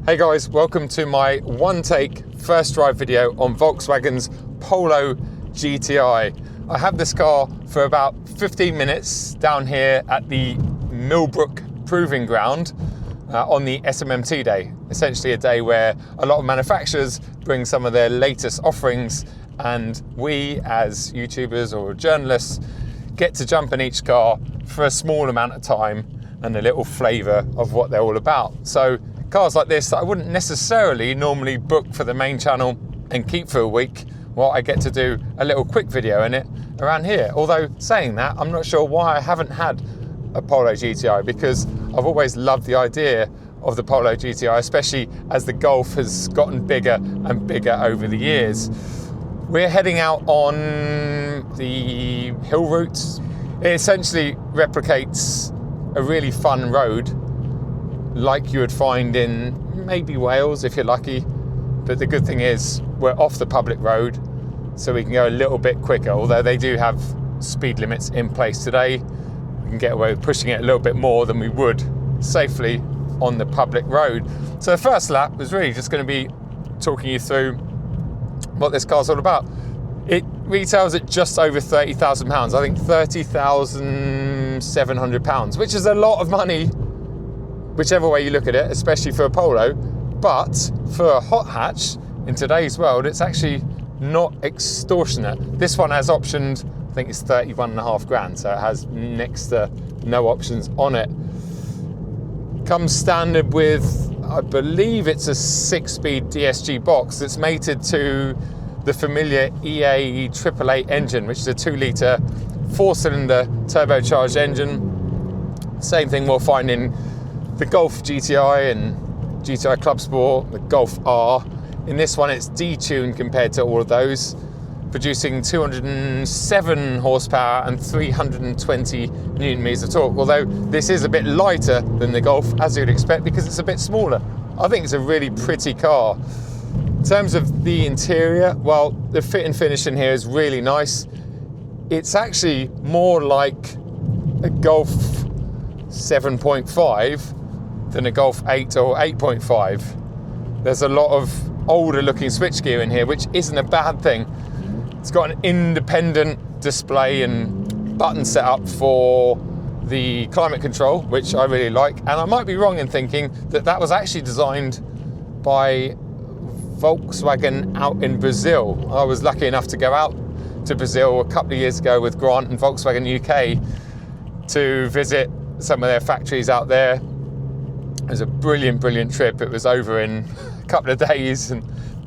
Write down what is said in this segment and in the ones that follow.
Hey guys, welcome to my one take first drive video on Volkswagen's Polo GTI. I have this car for about 15 minutes down here at the Millbrook Proving Ground on the SMMT day. Essentially a day where a lot of manufacturers bring some of their latest offerings and we as YouTubers or journalists get to jump in each car for a small amount of time and a little flavour of what they're all about. So cars like this that I wouldn't necessarily normally book for the main channel and keep for a week, well, I get to do a little quick video in it around here. Although saying that, I'm not sure why I haven't had a Polo GTI, because I've always loved the idea of the Polo GTI, especially as the Golf has gotten bigger and bigger over the years. We're heading out on the hill route. It essentially replicates a really fun road like you would find in maybe Wales if you're lucky, but the good thing is we're off the public road so we can go a little bit quicker, although they do have speed limits in place today. We can get away with pushing it a little bit more than we would safely on the public road. So the first lap was really just going to be talking you through what this car's all about. It retails at just over £30,000, I think £30,700, which is a lot of money whichever way you look at it, especially for a Polo. But for a hot hatch in today's world, it's actually not extortionate. This one has optioned, I think it's 31.5 grand, so it has next to no options on it. Comes standard with, I believe it's a 6-speed DSG box that's mated to the familiar EA 888 engine, which is a 2-litre 4-cylinder turbocharged engine. Same thing we'll find in the Golf GTI and GTI Club Sport, the Golf R. In this one it's detuned compared to all of those, producing 207 horsepower and 320 newton meters of torque, although this is a bit lighter than the Golf, as you'd expect, because it's a bit smaller. I think it's a really pretty car. In terms of the interior, well, the fit and finish in here is really nice. It's actually more like a Golf 7.5 than a Golf 8 or 8.5. There's a lot of older looking switchgear in here, which isn't a bad thing. It's got an independent display and button set up for the climate control, which I really like. And I might be wrong in thinking that that was actually designed by Volkswagen out in Brazil. I was lucky enough to go out to Brazil a couple of years ago with Grant and Volkswagen UK to visit some of their factories out there. It was a brilliant trip. It was over in a couple of days, and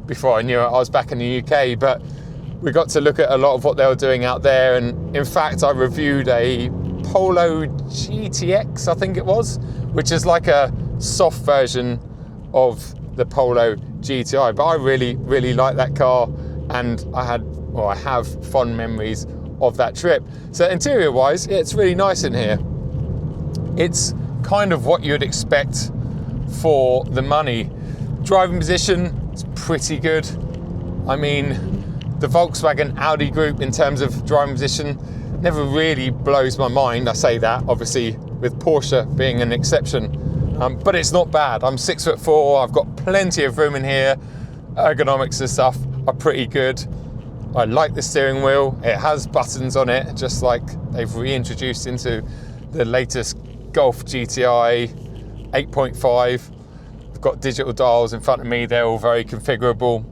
before I knew it, I was back in the UK. But we got to look at a lot of what they were doing out there, and in fact I reviewed a Polo GTX, I think it was, which is like a soft version of the Polo GTI. But I really like that car, and I have fond memories of that trip. So interior wise, it's really nice in here. It's kind of what you'd expect for the money. Driving position is pretty good. I mean, the Volkswagen Audi group in terms of driving position never really blows my mind. I say that obviously with Porsche being an exception, but it's not bad. I'm 6'4", I've got plenty of room in here. Ergonomics and stuff are pretty good. I like the steering wheel. It has buttons on it, just like they've reintroduced into the latest Golf GTI 8.5. I've got digital dials in front of me. They're all very configurable.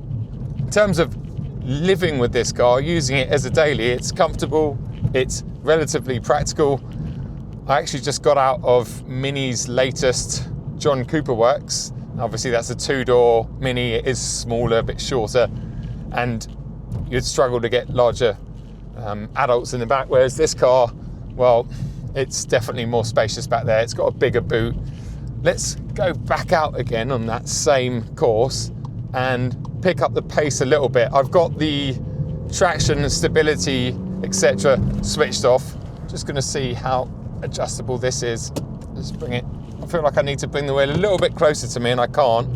In terms of living with this car, using it as a daily, it's comfortable, it's relatively practical. I actually just got out of Mini's latest John Cooper Works. Obviously that's a 2-door Mini. It is smaller, a bit shorter, and you'd struggle to get larger adults in the back, whereas this car, well, it's definitely more spacious back there. It's got a bigger boot. Let's go back out again on that same course and pick up the pace a little bit. I've got the traction and stability, etc. switched off. Just going to see how adjustable this is. Let's bring it. I feel like I need to bring the wheel a little bit closer to me, and I can't.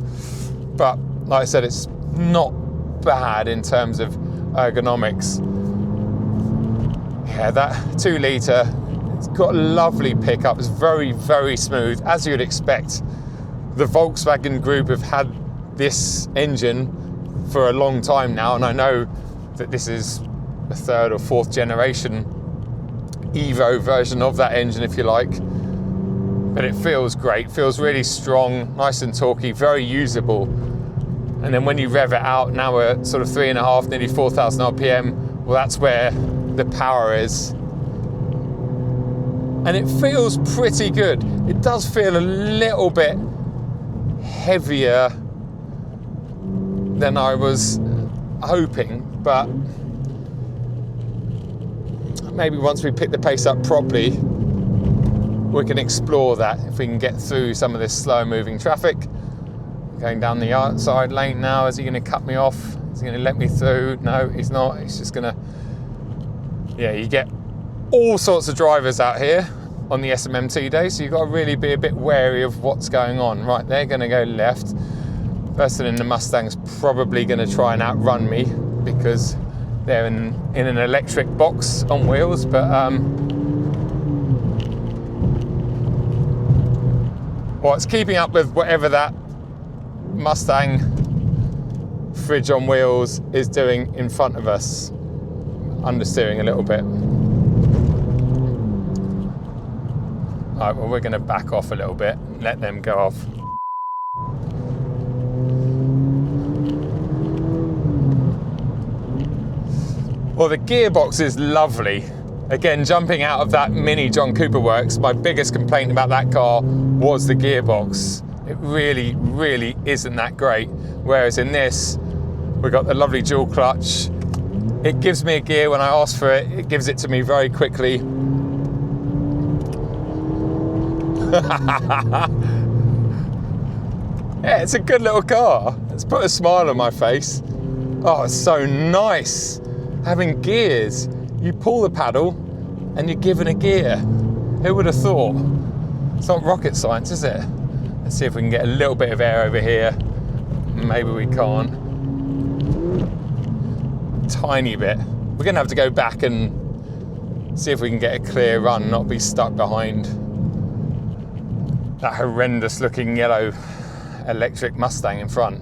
But like I said, it's not bad in terms of ergonomics. Yeah, that 2-litre, it's got a lovely pickup. It's very smooth, as you'd expect the Volkswagen group have had this engine for a long time now, and I know that this is a third or fourth generation Evo version of that engine, if you like, but it feels great, feels really strong, nice and torquey, very usable. And then when you rev it out, now we're at sort of 3.5, nearly 4,000 RPM, well, that's where the power is. And it feels pretty good. It does feel a little bit heavier than I was hoping, but maybe once we pick the pace up properly, we can explore that if we can get through some of this slow moving traffic. Going down the outside lane now. Is he going to cut me off? Is he going to let me through? No, he's not. He's just going to... Yeah, you get all sorts of drivers out here on the SMMT day, so you've got to really be a bit wary of what's going on. Right, they're going to go left. Person in the Mustang's probably going to try and outrun me because they're in an electric box on wheels, but well, it's keeping up with whatever that Mustang fridge on wheels is doing in front of us. Understeering a little bit. Alright, well, we're going to back off a little bit and let them go off. Well, the gearbox is lovely. Again, jumping out of that Mini John Cooper Works, my biggest complaint about that car was the gearbox. It really, really isn't that great. Whereas in this, we've got the lovely dual clutch. It gives me a gear when I ask for it. It gives it to me very quickly. Yeah, it's a good little car. It's put a smile on my face. Oh, it's so nice. Having gears. You pull the paddle and you're given a gear. Who would have thought? It's not rocket science, is it? Let's see if we can get a little bit of air over here. Maybe we can't. Tiny bit. We're going to have to go back and see if we can get a clear run, not be stuck behind that horrendous looking yellow electric Mustang in front.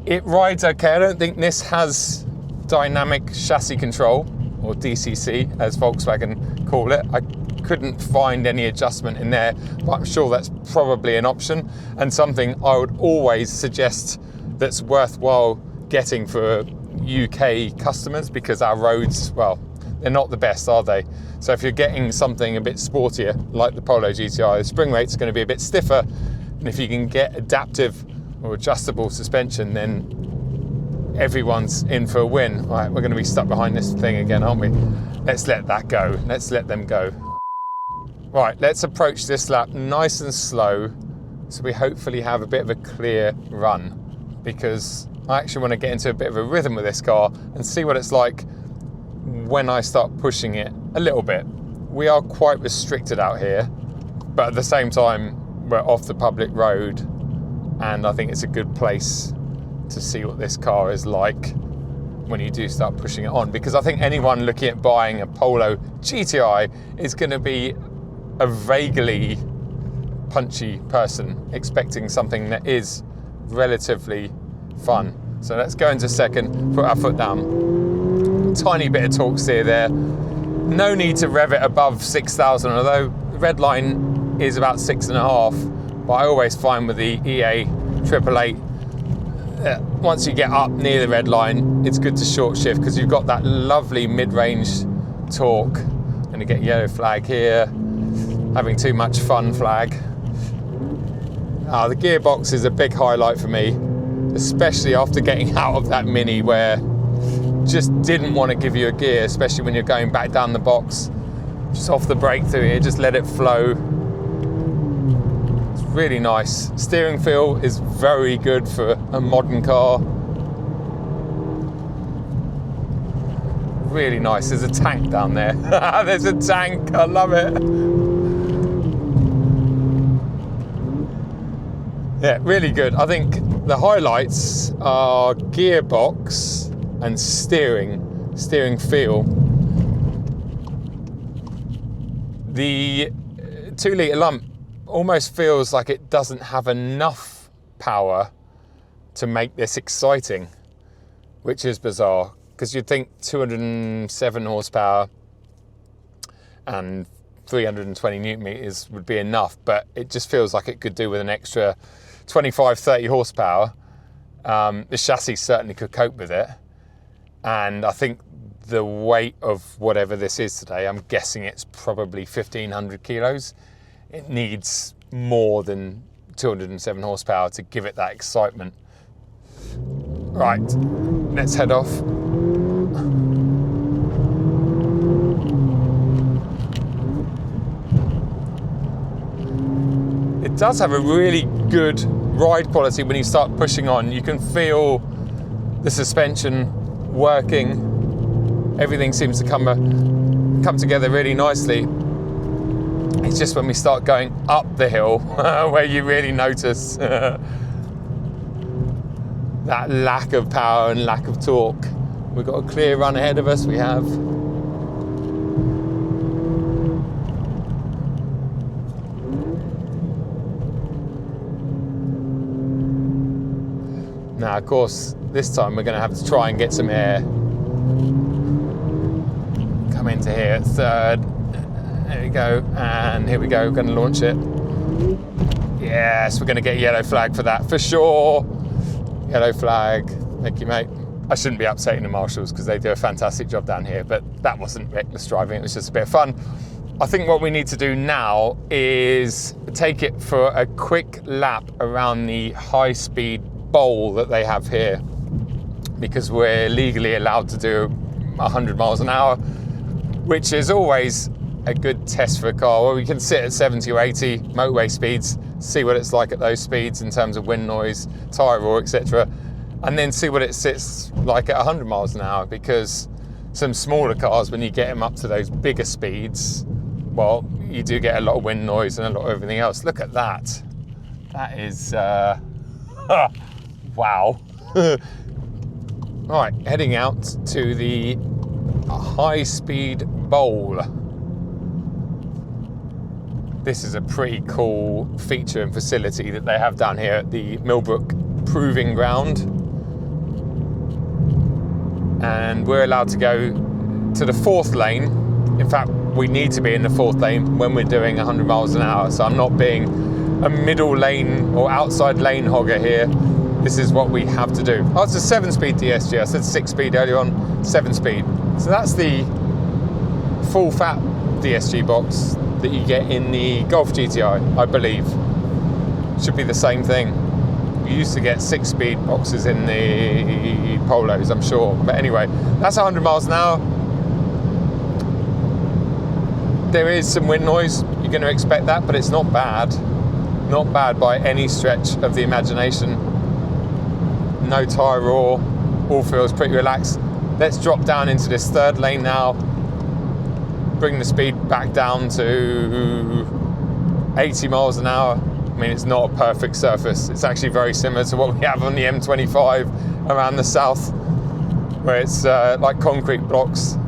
It rides okay. I don't think this has dynamic chassis control, or DCC as Volkswagen call it. I couldn't find any adjustment in there, but I'm sure that's probably an option and something I would always suggest that's worthwhile getting for UK customers, because our roads, well, they're not the best, are they? So if you're getting something a bit sportier like the Polo GTI, the spring rate's going to be a bit stiffer, and if you can get adaptive or adjustable suspension, then everyone's in for a win. All right, we're going to be stuck behind this thing again, aren't we? Let's let that go. Let's let them go. Right, let's approach this lap nice and slow so we hopefully have a bit of a clear run, because I actually want to get into a bit of a rhythm with this car and see what it's like when I start pushing it a little bit. We are quite restricted out here, but at the same time, we're off the public road, and I think it's a good place to see what this car is like when you do start pushing it on, because I think anyone looking at buying a Polo GTI is going to be a vaguely punchy person expecting something that is relatively fun. So let's go into second, put our foot down. Tiny bit of torque steer there. No need to rev it above 6,000, although the red line is about 6.5, but I always find with the EA 888, once you get up near the red line, it's good to short shift because you've got that lovely mid-range torque. Gonna get yellow flag here, having too much fun flag. The gearbox is a big highlight for me, especially after getting out of that Mini where just didn't want to give you a gear, especially when you're going back down the box. Just off the brake through here, just let it flow. It's really nice. Steering feel is very good for a modern car. Really nice. There's a tank down there. There's a tank, I love it. Yeah, really good. I think the highlights are gearbox and steering feel. The 2 litre lump almost feels like it doesn't have enough power to make this exciting, which is bizarre, because you'd think 207 horsepower and 320 newton meters would be enough, but it just feels like it could do with an extra 25-30 horsepower. The chassis certainly could cope with it, and I think the weight of whatever this is today, I'm guessing it's probably 1,500 kilos. It needs more than 207 horsepower to give it that excitement. Right, let's head off. It does have a really good ride quality when you start pushing on. You can feel the suspension working. Everything seems to come together really nicely. It's just when we start going up the hill where you really notice that lack of power and lack of torque. We've got a clear run ahead of us, we have. Now, of course, this time we're going to have to try and get some air. Come into here at third. There we go, and here we go, we're going to launch it. Yes, we're going to get a yellow flag for that, for sure. Yellow flag, thank you, mate. I shouldn't be upsetting the marshals because they do a fantastic job down here, but that wasn't reckless driving, it was just a bit of fun. I think what we need to do now is take it for a quick lap around the high-speed bowl that they have here, because we're legally allowed to do 100 miles an hour, which is always a good test for a car where we can sit at 70 or 80 motorway speeds, see what it's like at those speeds in terms of wind noise, tyre roar, etc., and then see what it sits like at 100 miles an hour, because some smaller cars, when you get them up to those bigger speeds, well, you do get a lot of wind noise and a lot of everything else. Look at that. That is, wow. Right, heading out to the high-speed bowl. This is a pretty cool feature and facility that they have down here at the Millbrook Proving Ground. And we're allowed to go to the fourth lane. In fact, we need to be in the fourth lane when we're doing 100 miles an hour. So I'm not being a middle lane or outside lane hogger here. This is what we have to do. Oh, it's a 7-speed DSG. I said 6-speed earlier on, 7-speed. So that's the full fat DSG box that you get in the Golf GTI, I believe. Should be the same thing. You used to get 6-speed boxes in the Polos, I'm sure. But anyway, that's 100 miles an hour. There is some wind noise. You're going to expect that, but it's not bad. Not bad by any stretch of the imagination. No tyre roar. All feels pretty relaxed. Let's drop down into this third lane now. Bring the speed back down to 80 miles an hour. I mean, it's not a perfect surface. It's actually very similar to what we have on the M25 around the south, where it's like concrete blocks.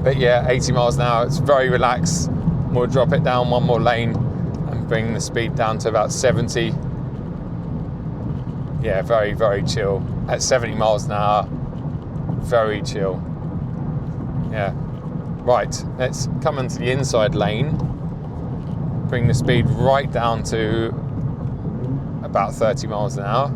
But yeah, 80 miles an hour, it's very relaxed. We'll drop it down one more lane and bring the speed down to about 70. Yeah, very, very chill. At 70 miles an hour, very chill. Yeah. Right, let's come into the inside lane. Bring the speed right down to about 30 miles an hour.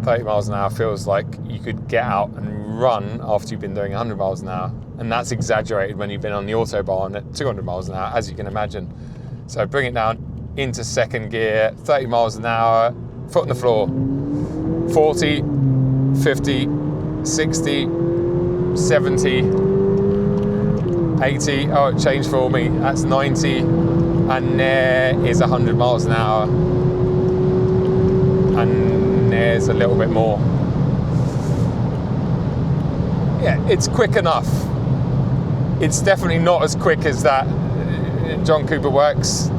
30 miles an hour feels like you could get out and run after you've been doing 100 miles an hour. And that's exaggerated when you've been on the Autobahn at 200 miles an hour, as you can imagine. So bring it down into second gear, 30 miles an hour, foot on the floor. 40, 50, 60, 70, 80, oh, it changed for me, that's 90, and there is 100 miles an hour, and there's a little bit more. Yeah, it's quick enough. It's definitely not as quick as that John Cooper Works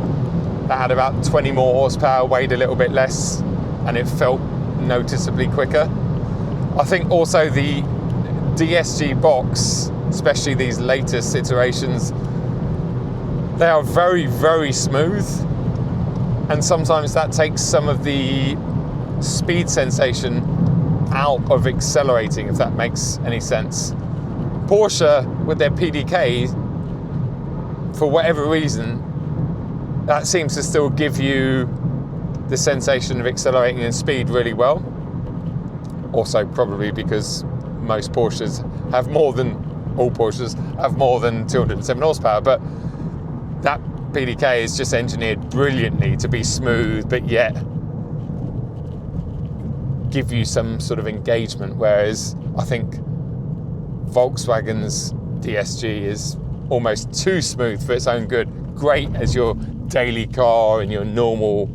that had about 20 more horsepower, weighed a little bit less, and it felt noticeably quicker. I think also the DSG box, especially these latest iterations, They are very, very smooth, and sometimes that takes some of the speed sensation out of accelerating, if that makes any sense. Porsche, with their PDK, for whatever reason, that seems to still give you the sensation of accelerating in speed really well. Also probably because most Porsches have more than, all Porsches have more than 207 horsepower, but that PDK is just engineered brilliantly to be smooth, but yet give you some sort of engagement, whereas I think Volkswagen's DSG is almost too smooth for its own good. Great as your daily car and your normal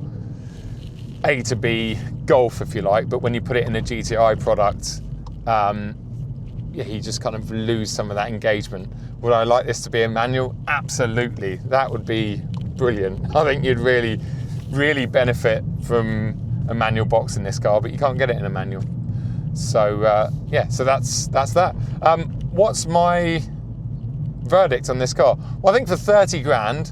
A to B Golf, if you like, but when you put it in a GTI product, yeah, you just kind of lose some of that engagement. Would I like this to be a manual? Absolutely, that would be brilliant. I think you'd really, really benefit from a manual box in this car, but you can't get it in a manual. So yeah, so that's that. What's my verdict on this car? Well, I think for 30 grand,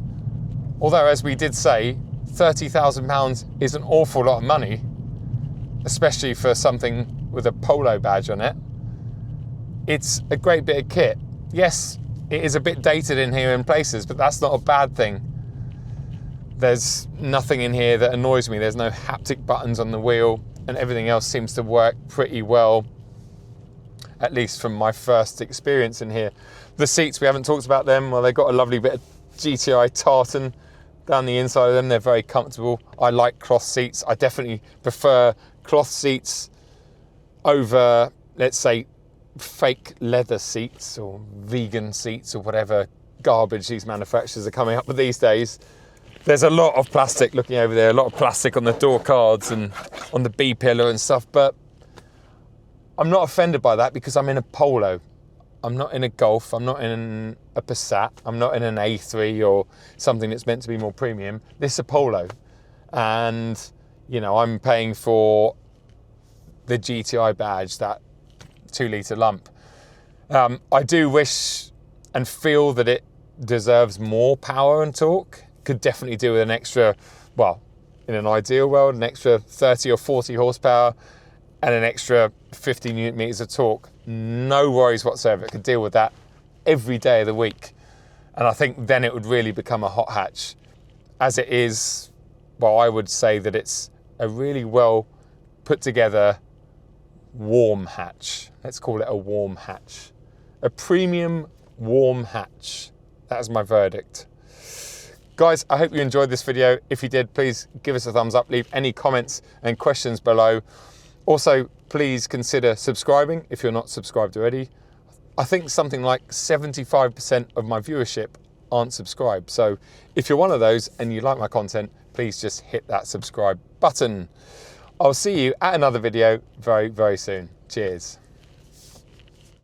although as we did say, £30,000 is an awful lot of money, especially for something with a Polo badge on it. It's a great bit of kit. Yes, it is a bit dated in here in places, but that's not a bad thing. There's nothing in here that annoys me. There's no haptic buttons on the wheel, and everything else seems to work pretty well, at least from my first experience in here. The seats, we haven't talked about them. Well, they've got a lovely bit of GTI tartan down the inside of them. They're very comfortable. I like cloth seats. I definitely prefer cloth seats over, let's say, fake leather seats or vegan seats or whatever garbage these manufacturers are coming up with these days. There's a lot of plastic, looking over there, a lot of plastic on the door cards and on the B pillar and stuff, but I'm not offended by that because I'm in a Polo. I'm not in a Golf, I'm not in a Passat, I'm not in an A3 or something that's meant to be more premium. This is a Polo. And, you know, I'm paying for the GTI badge, that 2-litre lump. I do wish and feel that it deserves more power and torque. Could definitely do with an extra, well, in an ideal world, an extra 30 or 40 horsepower and an extra 50 newton meters of torque. No worries whatsoever. It could deal with that every day of the week. And I think then it would really become a hot hatch. As it is, well, I would say that it's a really well put together warm hatch. Let's call it a warm hatch. A premium warm hatch. That is my verdict. Guys, I hope you enjoyed this video. If you did, please give us a thumbs up. Leave any comments and questions below. Also, please consider subscribing if you're not subscribed already. I think something like 75% of my viewership aren't subscribed. So if you're one of those and you like my content, please just hit that subscribe button. I'll see you at another video very, very soon. Cheers.